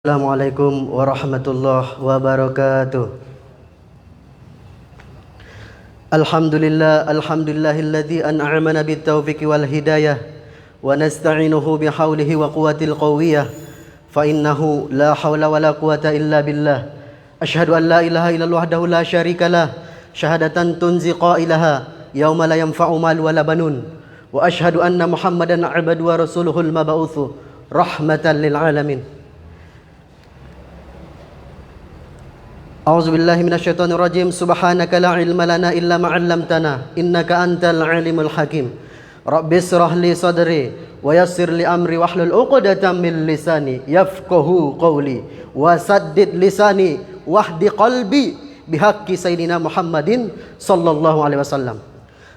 Assalamualaikum warahmatullahi wabarakatuh. Alhamdulillahilladzi an'amana bitaufiqi wal hidayah wa nasta'inuhu bihaulihi wa quwwatil qawiyyah fa innahu la haula wala quwwata illa billah. Asyhadu an la ilaha illallah wahdahu la syarikalah syahadatan tunzi qailaha yauma la yanfa'u mal wala banun wa asyhadu anna Muhammadan 'abduhu wa rasuluhul mab'utsu rahmatan lil alamin. A'udzu billahi minasyaitonir rajim. Subhanaka la ilma lana illa ma 'allamtana innaka antal alimul hakim. Rabbi shrah li sadri wa yassir li amri wahlul 'uqdatam min lisani yafqahu qawli wa saddid lisani wahdi qalbi bihaqqi sayyidina Muhammadin sallallahu alaihi wasallam.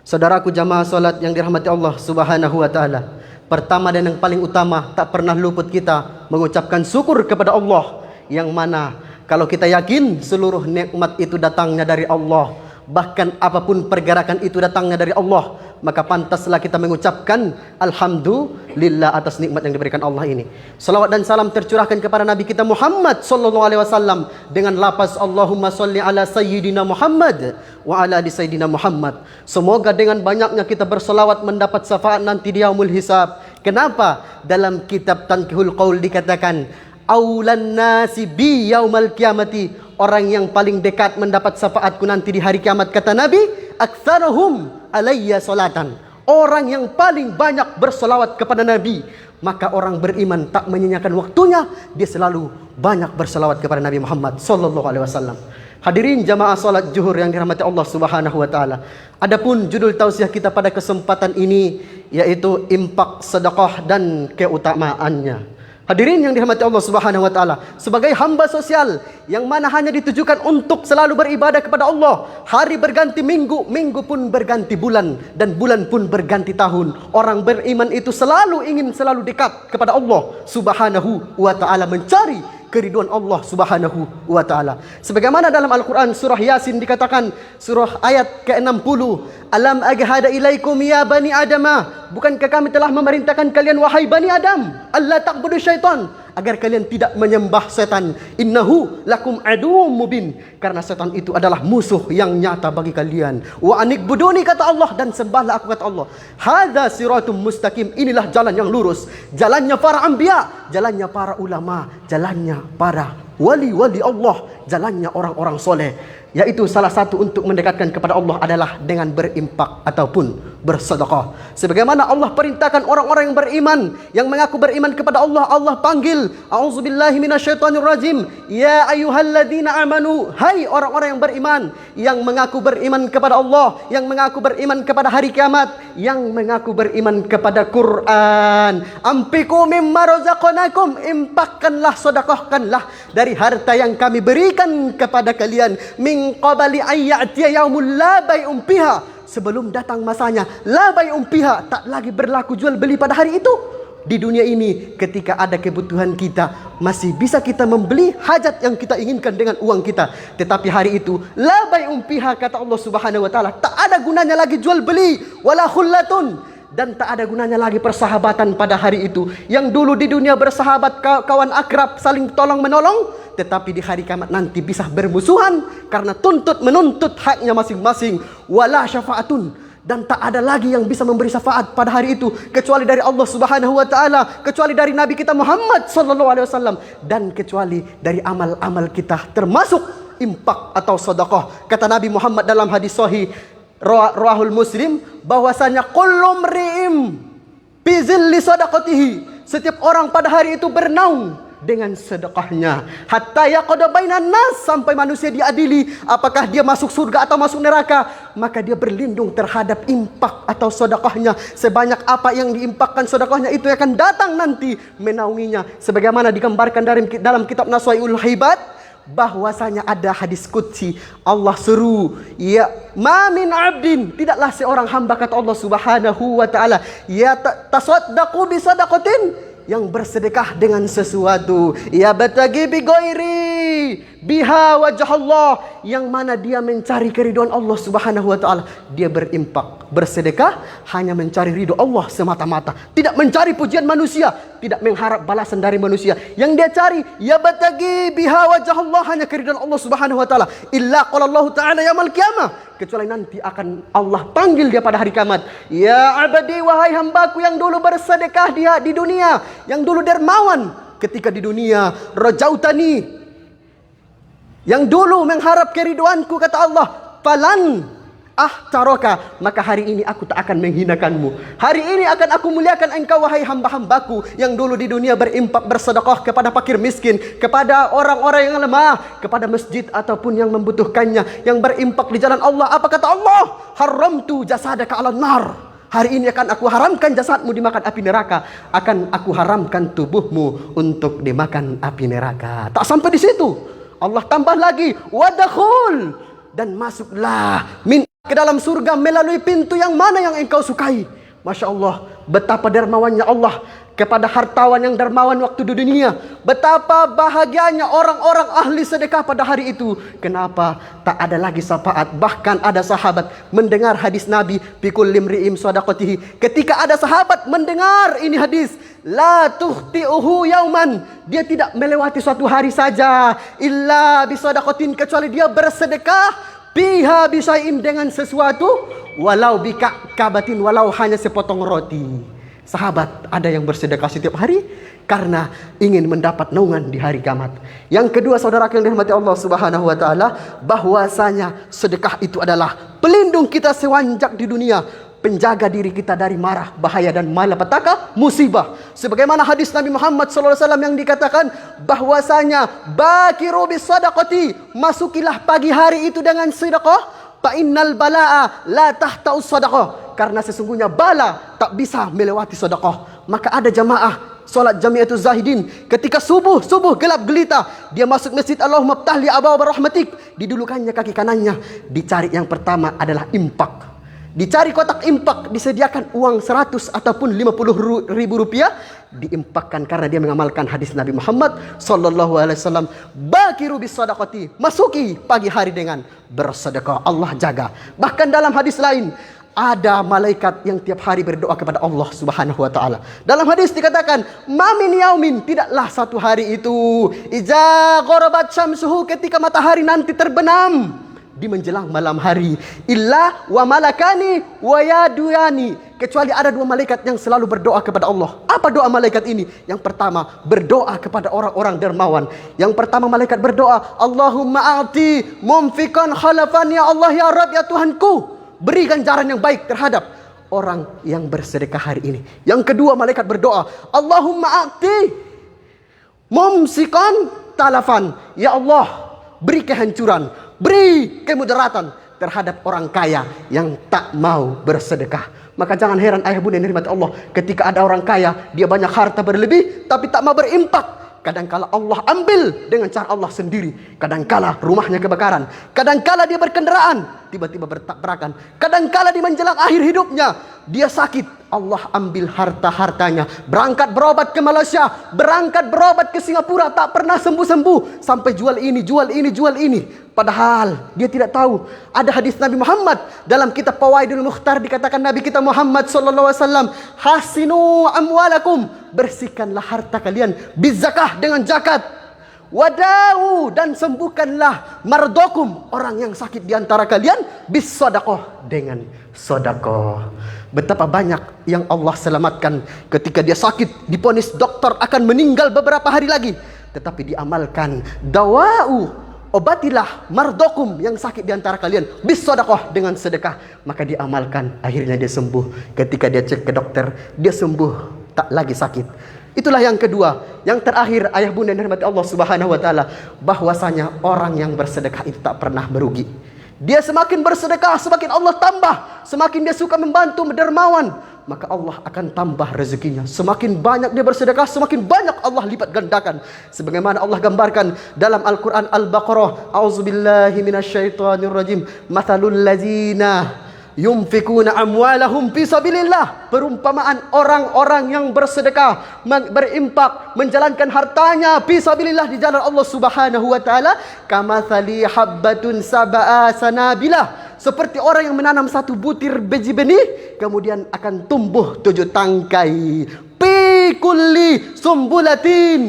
Saudaraku jamaah salat yang dirahmati Allah Subhanahu wa taala. Pertama dan yang paling utama, tak pernah luput kita mengucapkan syukur kepada Allah, yang mana kalau kita yakin seluruh nikmat itu datangnya dari Allah, bahkan apapun pergerakan itu datangnya dari Allah, maka pantaslah kita mengucapkan alhamdulillah atas nikmat yang diberikan Allah ini. Salawat dan salam tercurahkan kepada Nabi kita Muhammad sallallahu alaihi wasallam dengan lafaz Allahumma sholli ala sayyidina Muhammad wa ala ali sayyidina Muhammad. Semoga dengan banyaknya kita berselawat mendapat syafaat nanti di yaumul hisab. Kenapa? Dalam kitab Tanqihul Qaul dikatakan aulan nasi bi yaumal kiamati, orang yang paling dekat mendapat syafaatku nanti di hari kiamat, kata Nabi, aktsaruhum alayya salatan, orang yang paling banyak berselawat kepada Nabi. Maka orang beriman tak menyanyiakan waktunya, dia selalu banyak berselawat kepada Nabi Muhammad sallallahu alaihi wasallam. Hadirin jamaah salat zuhur yang dirahmati Allah Subhanahu wa taala. Adapun judul tausiah kita pada kesempatan ini yaitu infak, sedekah dan keutamaannya. Hadirin yang dirahmati Allah Subhanahu wa taala, sebagai hamba sosial yang mana hanya ditujukan untuk selalu beribadah kepada Allah, hari berganti minggu, minggu pun berganti bulan, dan bulan pun berganti tahun. Orang beriman itu selalu ingin selalu dekat kepada Allah Subhanahu wa taala, mencari keriduan Allah Subhanahu wa taala. Sebagaimana dalam Al-Qur'an surah Yasin dikatakan, surah ayat ke-60, alam aghada ilaikum ya bani adama, bukankah kami telah memerintahkan kalian wahai bani Adam, alla ta'budu syaitan, agar kalian tidak menyembah setan, innahu lakum aduwwum mubin, karena setan itu adalah musuh yang nyata bagi kalian. Wa anikbuduni, kata Allah, dan sembahlah aku, kata Allah. Hadza siratum mustaqim, inilah jalan yang lurus, jalannya para anbiya, jalannya para ulama, jalannya para wali-wali Allah, jalannya orang-orang soleh. Yaitu salah satu untuk mendekatkan kepada Allah adalah dengan berimpak ataupun bersedekah. Sebagaimana Allah perintahkan orang-orang yang beriman, yang mengaku beriman kepada Allah, Allah panggil, a'udzubillahi minasyaitonirrajim, ya ayyuhalladzina amanu, hai orang-orang yang beriman, yang mengaku beriman kepada Allah, yang mengaku beriman kepada hari kiamat, yang mengaku beriman kepada Quran, ampiku mimma razaqnakum, impakkanlah, sedekahkanlah dari harta yang kami berikan kepada kalian, min qabali ayyatiya yaumul la bai'um fiha, sebelum datang masanya la bai'um fiha, tak lagi berlaku jual beli pada hari itu. Di dunia ini ketika ada kebutuhan kita, masih bisa kita membeli hajat yang kita inginkan dengan uang kita, tetapi hari itu la bai'um fiha, kata Allah Subhanahu wa taala, tak ada gunanya lagi jual beli, wala khullatun, dan tak ada gunanya lagi persahabatan pada hari itu. Yang dulu di dunia bersahabat, kawan akrab, saling tolong menolong, tetapi di hari kiamat nanti bisa bermusuhan karena tuntut menuntut haknya masing-masing. Wala syafaatun, dan tak ada lagi yang bisa memberi syafaat pada hari itu kecuali dari Allah Subhanahu wa taala, kecuali dari Nabi kita Muhammad sallallahu alaihi wasallam, dan kecuali dari amal-amal kita termasuk infak atau sedekah. Kata Nabi Muhammad dalam hadis sahih Rawahul Muslim, bahwasanya kullu mri'im bi zilli sadaqatihi, setiap orang pada hari itu bernaung dengan sedekahnya, hatta yaqada bainan nas, sampai manusia diadili apakah dia masuk surga atau masuk neraka, maka dia berlindung terhadap infak atau sedekahnya. Sebanyak apa yang diimpakkan sedekahnya itu akan datang nanti menaunginya. Sebagaimana digambarkan dalam kitab Naswaul Hibat, bahwasanya ada hadis qudsi, Allah seru, ya ma min abdin, tidaklah seorang hamba, kata Allah Subhanahu wa taala, ya tasaddaqu bi sadaqatin, yang bersedekah dengan sesuatu, ya batagi bi ghairi, biha wajh Allah, yang mana dia mencari keridhaan Allah Subhanahu wa taala. Dia berimpak, bersedekah hanya mencari ridho Allah semata-mata, tidak mencari pujian manusia, tidak mengharap balasan dari manusia. Yang dia cari ya batagi biha wajh Allah, hanya keridhaan Allah Subhanahu wa taala. Illa qala Allah taala yaumil qiyamah, kecuali nanti akan Allah panggil dia pada hari kiamat. Ya abadi, wahai hambaku yang dulu bersedekah di dunia, yang dulu dermawan ketika di dunia, rajautani, yang dulu mengharap keriduanku, kata Allah, falan ahtaraka, maka hari ini aku tak akan menghinakanmu. Hari ini akan aku muliakan engkau, wahai hamba-hambaku yang dulu di dunia berimpak, bersedekah kepada fakir miskin, kepada orang-orang yang lemah, kepada masjid ataupun yang membutuhkannya, yang berimpak di jalan Allah. Apa kata Allah? Haramtu jasadaka 'alan nar. Hari ini akan aku haramkan jasadmu dimakan api neraka, akan aku haramkan tubuhmu untuk dimakan api neraka. Tak sampai di situ, Allah tambah lagi, wadakhul, dan masuklah ke dalam surga melalui pintu yang mana yang engkau sukai. Masya Allah, betapa dermawannya Allah kepada hartawan yang dermawan waktu di dunia. Betapa bahagianya orang-orang ahli sedekah pada hari itu. Kenapa? Tak ada lagi syafaat. Bahkan ada sahabat mendengar hadis Nabi, pikul limri'im sadaqatihi. Ketika ada sahabat mendengar ini hadis, la tuhti'uhu yauman, dia tidak melewati suatu hari saja, illa bisadaqatin, kecuali dia bersedekah biha bisain, dengan sesuatu, walau bika'kabatin, walau hanya sepotong roti. Sahabat ada yang bersedekah setiap hari karena ingin mendapat naungan di hari kiamat. Yang kedua, saudara yang dirahmati Allah Subhanahu wa taala, bahwasanya sedekah itu adalah pelindung kita sewanjak di dunia, penjaga diri kita dari marah, bahaya dan malapetaka, musibah. Sebagaimana hadis Nabi Muhammad SAW yang dikatakan bahwasanya bakiru bis sadaqati, masukilah pagi hari itu dengan sedekah, fa innal balaa la tahta'us sadaqah, karena sesungguhnya bala tak bisa melewati sedekah. Maka ada jamaah solat Jamiatul Zahidin, ketika subuh gelap gelita, dia masuk masjid, Allahumma ftah li abwaab rahmatik, didulukannya kaki kanannya, dicari yang pertama adalah impak. Dicari kotak impak, disediakan uang 100 ataupun 50 ribu rupiah, diimpakkan karena dia mengamalkan hadis Nabi Muhammad sallallahu alaihi wasallam, bakiru bis sadaqati, masuki pagi hari dengan bersedekah, Allah jaga. Bahkan dalam hadis lain, ada malaikat yang tiap hari berdoa kepada Allah Subhanahu wa taala. Dalam hadis dikatakan, "Ma min yaumin", tidaklah satu hari itu, "iza gharabat syamsuhu", ketika matahari nanti terbenam di menjelang malam hari, "illa wa malakani wa yaduyani", kecuali ada dua malaikat yang selalu berdoa kepada Allah. Apa doa malaikat ini? Yang pertama, berdoa kepada orang-orang dermawan. Yang pertama malaikat berdoa, "Allahumma a'ti mumfikan khalafan, ya Allah, ya Rabb, ya Tuhanku, berikan jalan yang baik terhadap orang yang bersedekah hari ini." Yang kedua, malaikat berdoa, "Allahumma a'ti mumsikan talafan", ya Allah, beri kehancuran, beri kemudaratan terhadap orang kaya yang tak mau bersedekah. Maka jangan heran ayah bunda yang dirahmati Allah, ketika ada orang kaya, dia banyak harta berlebih tapi tak mau berimpak. Kadangkala Allah ambil dengan cara Allah sendiri. Kadangkala rumahnya kebakaran. Kadangkala dia berkendaraan, tiba-tiba bertabrakan. Kadangkala di menjelang akhir hidupnya, dia sakit, Allah ambil harta-hartanya. Berangkat berobat ke Malaysia, berangkat berobat ke Singapura, tak pernah sembuh-sembuh. Sampai jual ini, jual ini, jual ini. Padahal dia tidak tahu. Ada hadis Nabi Muhammad dalam kitab Fawaidul Mukhtar, dikatakan Nabi kita Muhammad sallallahu alaihi wasallam, "Hasinu amwalakum", bersihkanlah harta kalian, bizakah, dengan zakat, wadau, dan sembuhkanlah mardokum, orang yang sakit di antara kalian, bis sadaqah, dengan sedekah. Betapa banyak yang Allah selamatkan ketika dia sakit, diponis dokter akan meninggal beberapa hari lagi, tetapi diamalkan dawau, obatilah mardokum, yang sakit di antara kalian, bis sedekah, dengan sedekah. Maka diamalkan, akhirnya dia sembuh. Ketika dia cek ke dokter, dia sembuh, tak lagi sakit. Itulah yang kedua. Yang terakhir, ayah bunda yang dirahmati Allah Subhanahu wa taala, bahwasanya orang yang bersedekah itu tak pernah merugi. Dia semakin bersedekah, semakin Allah tambah. Semakin dia suka membantu, dermawan, maka Allah akan tambah rezekinya. Semakin banyak dia bersedekah, semakin banyak Allah lipat gandakan. Sebagaimana Allah gambarkan dalam Al-Quran Al-Baqarah, "A'udzubillahi minasyaitonirrajim. Mathalul ladzina yunfikuna amwalahum fi sabilillah. Perumpamaan orang-orang yang bersedekah, berimpak, menjalankan hartanya fi sabilillah di jalan Allah Subhanahu wa taala, kamathali habbatun sab'a sanabilah, seperti orang yang menanam satu butir biji benih kemudian akan tumbuh 7 tangkai. Fi kulli sumbulatin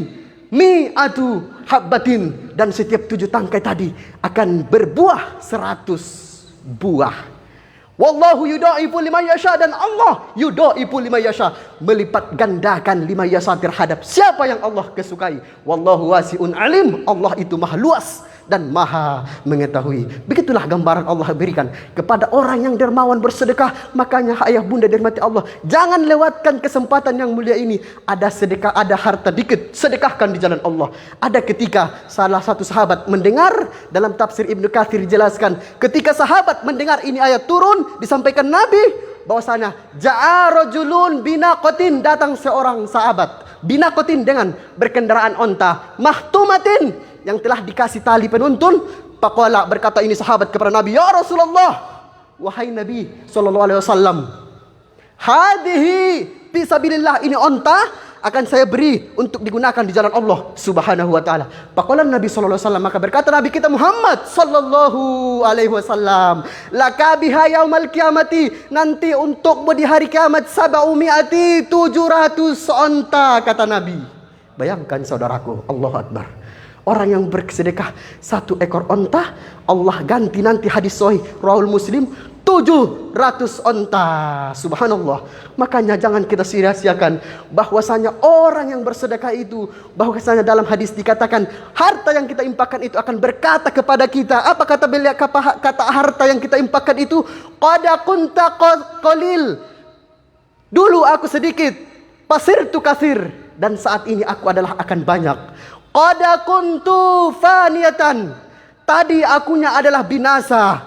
mi'atu habbatin, dan setiap 7 tangkai tadi akan berbuah 100 buah. Wallahu yudaifu liman yasha, dan Allah yudaifu liman yasha, melipat gandakan liman yasha terhadap siapa yang Allah kesukai. Wallahu wasi'un alim, Allah itu maha luas dan maha mengetahui. Begitulah gambaran Allah berikan kepada orang yang dermawan bersedekah. Makanya ayah bunda dirahmati Allah, jangan lewatkan kesempatan yang mulia ini. Ada sedekah, ada harta dikit, sedekahkan di jalan Allah. Ada ketika salah satu sahabat mendengar, dalam tafsir Ibnu Katsir dijelaskan, ketika sahabat mendengar ini ayat turun, disampaikan Nabi bahwasanya ja'a rajulun binaqatin, datang seorang sahabat binaqatin dengan berkendaraan onta, mahtumatin, yang telah dikasih tali penuntun. Faqala, berkata ini sahabat kepada Nabi, ya Rasulullah, wahai Nabi sallallahu alaihi wasallam, hadhihi fi sabilillah, ini onta akan saya beri untuk digunakan di jalan Allah Subhanahu wa taala. Faqala Nabi sallallahu alaihi wasallam, maka berkata Nabi kita Muhammad sallallahu alaihi wasallam, laka biha yaumal qiyamati, nanti untukmu di hari kiamat 700 onta, kata Nabi. Bayangkan saudaraku, Allahu Akbar. Orang yang bersedekah 1 ekor onta, Allah ganti nanti, hadis sahih Rawahul Muslim, 700 onta. Subhanallah. Makanya jangan kita sia-siakan bahwasanya orang yang bersedekah itu, bahwasanya dalam hadis dikatakan harta yang kita infakkan itu akan berkata kepada kita. Apa kata beliau? Kata harta yang kita infakkan itu, qad kunta qalil, dulu aku sedikit, pasirtu katsir, dan saat ini aku adalah akan banyak. Qad kuntu faniyatan, tadi akunya adalah binasa.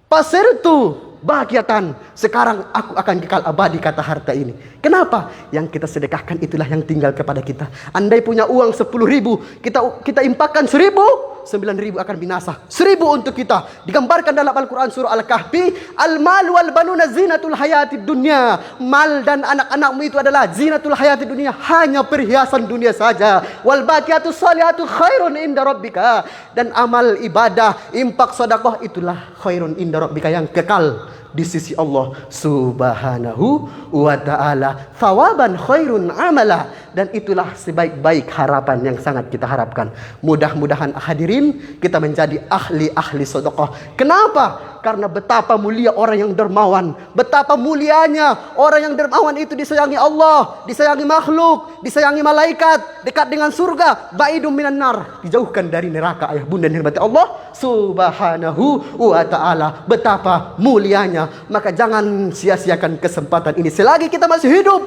Pasirtu bahagiatan, sekarang aku akan kekal abadi, kata harta ini. Kenapa? Yang kita sedekahkan itulah yang tinggal kepada kita. Andai punya uang 10.000, kita impakkan 1.000, 9.000 akan binasa. 1.000 untuk kita. Digambarkan dalam Al-Quran surah Al-Kahfi, al-mal wal banuna zinatul hayatid dunya. Mal dan anak-anakmu itu adalah zinatul hayatid dunya, hanya perhiasan dunia saja. Wal baqiyatus salihatu khairun inda rabbika, dan amal ibadah, infak, sedekah itulah khairun inda rabbika, yang kekal di sisi Allah Subhanahu wa ta'ala. Thawaban khairun amala, dan itulah sebaik-baik harapan yang sangat kita harapkan. Mudah-mudahan hadirin kita menjadi ahli-ahli sedekah. Kenapa? Karena betapa mulia orang yang dermawan, betapa mulianya orang yang dermawan itu disayangi Allah, disayangi makhluk, disayangi malaikat, dekat dengan surga, baidum minan nar, dijauhkan dari neraka. Ayah bunda dirahmati Allah Subhanahu wa ta'ala, betapa mulianya. Maka jangan sia-siakan kesempatan ini selagi kita masih hidup,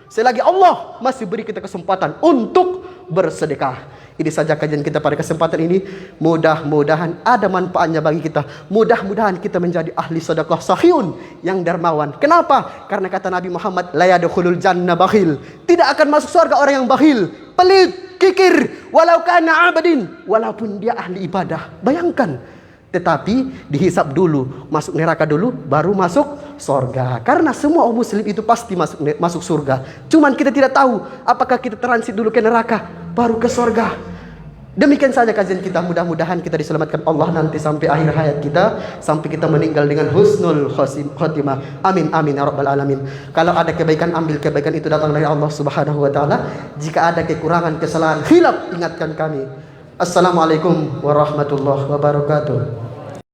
selagi Allah masih beri kita kesempatan untuk bersedekah. Ini saja kajian kita pada kesempatan ini. Mudah-mudahan ada manfaatnya bagi kita. Mudah-mudahan kita menjadi ahli sedekah sahihun yang dermawan. Kenapa? Karena kata Nabi Muhammad, la yadkhulul jannah bakhil, tidak akan masuk surga orang yang bakhil, pelit, kikir, walau kana abadin, walaupun dia ahli ibadah. Bayangkan. Tetapi dihisap dulu, masuk neraka dulu, baru masuk surga. Karena semua orang muslim itu pasti masuk surga. Cuman kita tidak tahu apakah kita transit dulu ke neraka, baru ke surga. Demikian saja kajian kita. Mudah-mudahan kita diselamatkan Allah nanti sampai akhir hayat kita, sampai kita meninggal dengan husnul khotimah. Amin amin ya rabbal alamin. Kalau ada kebaikan, ambil kebaikan itu datang dari Allah Subhanahu wa taala. Jika ada kekurangan, kesalahan, khilaf, ingatkan kami. Assalamualaikum warahmatullahi wabarakatuh.